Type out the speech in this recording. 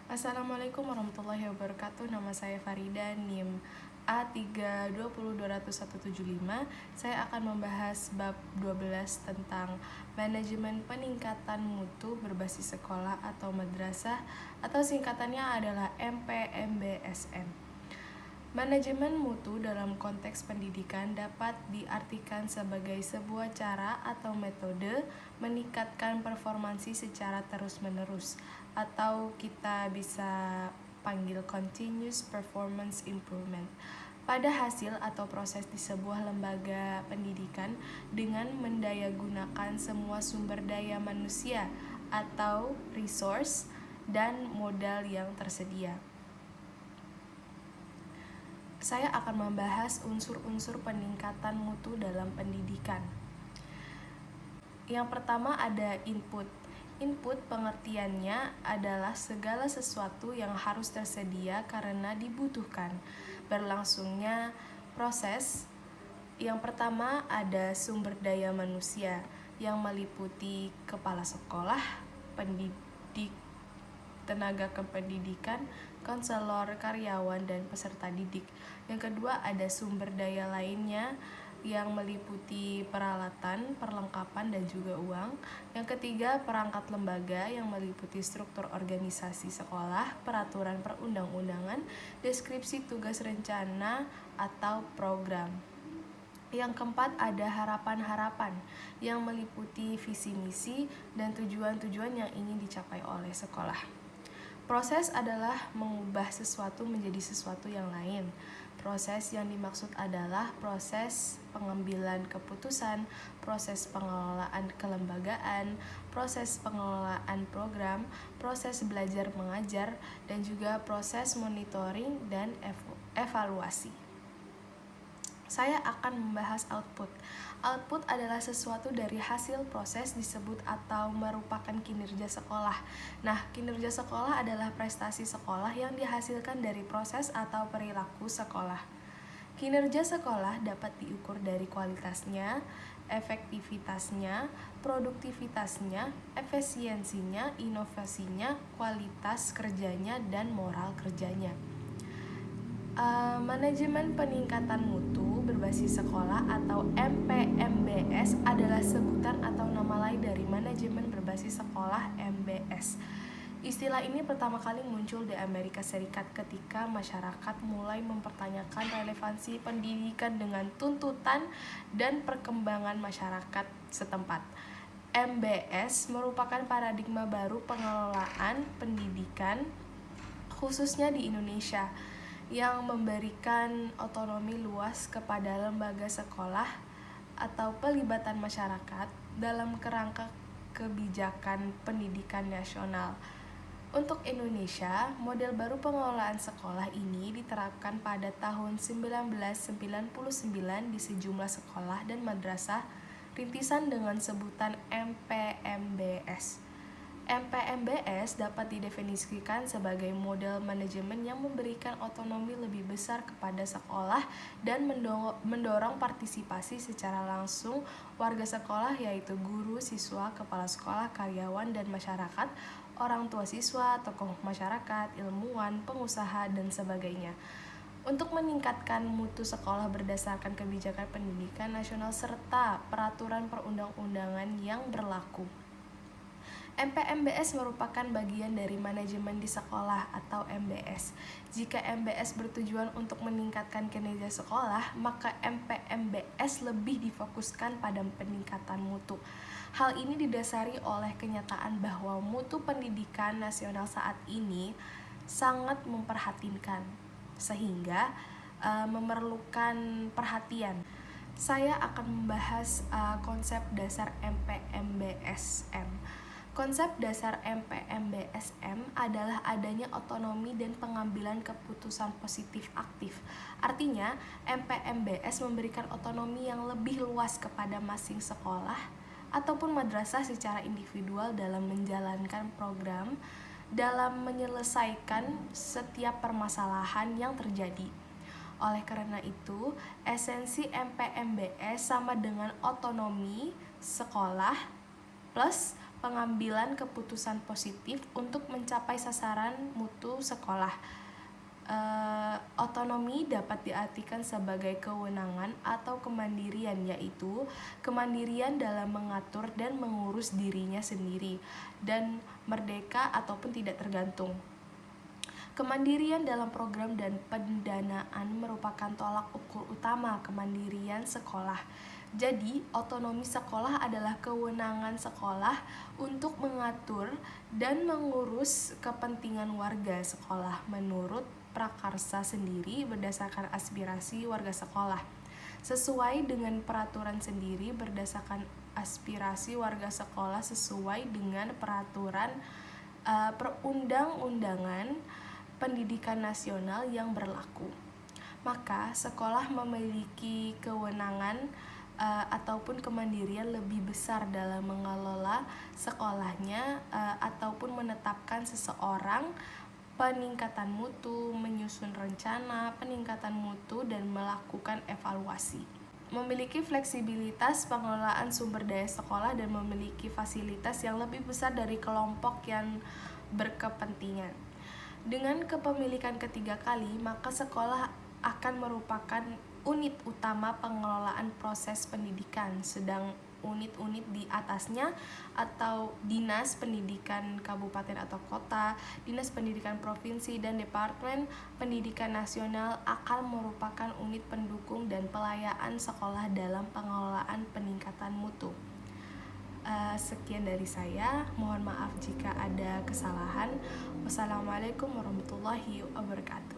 Assalamualaikum warahmatullahi wabarakatuh. Nama saya Farida, NIM A32020175. Saya akan membahas bab 12 tentang manajemen peningkatan mutu berbasis sekolah atau madrasah, atau singkatannya adalah MPMBSM. Manajemen mutu dalam konteks pendidikan dapat diartikan sebagai sebuah cara atau metode meningkatkan performansi secara terus-menerus, atau kita bisa panggil continuous performance improvement, pada hasil atau proses di sebuah lembaga pendidikan dengan mendayagunakan semua sumber daya manusia atau resource dan modal yang tersedia. Saya akan membahas unsur-unsur peningkatan mutu dalam pendidikan. Yang pertama ada input. Input pengertiannya adalah segala sesuatu yang harus tersedia karena dibutuhkan berlangsungnya proses. Yang pertama ada sumber daya manusia yang meliputi kepala sekolah, pendidik, tenaga kependidikan, konselor, karyawan, dan peserta didik. Yang kedua ada sumber daya lainnya yang meliputi peralatan, perlengkapan, dan juga uang. Yang ketiga perangkat lembaga yang meliputi struktur organisasi sekolah, peraturan perundang-undangan, deskripsi tugas rencana atau program. Yang keempat ada harapan-harapan yang meliputi visi misi dan tujuan-tujuan yang ingin dicapai oleh sekolah. Proses adalah mengubah sesuatu menjadi sesuatu yang lain. Proses yang dimaksud adalah proses pengambilan keputusan, proses pengelolaan kelembagaan, proses pengelolaan program, proses belajar mengajar, dan juga proses monitoring dan evaluasi. Saya akan membahas output. Output adalah sesuatu dari hasil proses disebut atau merupakan kinerja sekolah. Nah, kinerja sekolah adalah prestasi sekolah yang dihasilkan dari proses atau perilaku sekolah. Kinerja sekolah dapat diukur dari kualitasnya, efektivitasnya, produktivitasnya, efisiensinya, inovasinya, kualitas kerjanya, dan moral kerjanya. Manajemen peningkatan mutu berbasis sekolah atau MPMBS adalah sebutan atau nama lain dari manajemen berbasis sekolah MBS. Istilah ini pertama kali muncul di Amerika Serikat ketika masyarakat mulai mempertanyakan relevansi pendidikan dengan tuntutan dan perkembangan masyarakat setempat. MBS merupakan paradigma baru pengelolaan pendidikan khususnya di Indonesia yang memberikan otonomi luas kepada lembaga sekolah atau pelibatan masyarakat dalam kerangka kebijakan pendidikan nasional. Untuk Indonesia, model baru pengelolaan sekolah ini diterapkan pada tahun 1999 di sejumlah sekolah dan madrasah rintisan dengan sebutan MPMBS. MPMBS dapat didefinisikan sebagai model manajemen yang memberikan otonomi lebih besar kepada sekolah dan mendorong partisipasi secara langsung warga sekolah, yaitu guru, siswa, kepala sekolah, karyawan, dan masyarakat, orang tua siswa, tokoh masyarakat, ilmuwan, pengusaha, dan sebagainya, untuk meningkatkan mutu sekolah berdasarkan kebijakan pendidikan nasional serta peraturan perundang-undangan yang berlaku. MPMBS merupakan bagian dari manajemen di sekolah atau MBS. Jika MBS bertujuan untuk meningkatkan kinerja sekolah, maka MPMBS lebih difokuskan pada peningkatan mutu. Hal ini didasari oleh kenyataan bahwa mutu pendidikan nasional saat ini sangat memprihatinkan, sehingga memerlukan perhatian. Saya akan membahas konsep dasar MPMBSM. Konsep dasar MPMBSM adalah adanya otonomi dan pengambilan keputusan positif aktif. Artinya, MPMBS memberikan otonomi yang lebih luas kepada masing sekolah ataupun madrasah secara individual dalam menjalankan program, dalam menyelesaikan setiap permasalahan yang terjadi. Oleh karena itu, esensi MPMBS sama dengan otonomi sekolah plus pengambilan keputusan positif untuk mencapai sasaran mutu sekolah. Otonomi dapat diartikan sebagai kewenangan atau kemandirian, yaitu kemandirian dalam mengatur dan mengurus dirinya sendiri, dan merdeka ataupun tidak tergantung. Kemandirian dalam program dan pendanaan merupakan tolak ukur utama kemandirian sekolah. Jadi, otonomi sekolah adalah kewenangan sekolah untuk mengatur dan mengurus kepentingan warga sekolah menurut prakarsa sendiri berdasarkan aspirasi warga sekolah, sesuai dengan peraturan sendiri berdasarkan aspirasi warga sekolah sesuai dengan peraturan perundang-undangan pendidikan nasional yang berlaku. Maka sekolah memiliki kewenangan ataupun kemandirian lebih besar dalam mengelola sekolahnya ataupun menetapkan seseorang peningkatan mutu, menyusun rencana peningkatan mutu, dan melakukan evaluasi. Memiliki fleksibilitas pengelolaan sumber daya sekolah dan memiliki fasilitas yang lebih besar dari kelompok yang berkepentingan. Dengan kepemilikan ketiga kali, maka sekolah akan merupakan unit utama pengelolaan proses pendidikan, sedang unit-unit di atasnya atau dinas pendidikan kabupaten atau kota, dinas pendidikan provinsi, dan departemen pendidikan nasional akan merupakan unit pendukung dan pelayanan sekolah dalam pengelolaan peningkatan mutu. Sekian dari saya, mohon maaf jika ada kesalahan. Wassalamualaikum warahmatullahi wabarakatuh.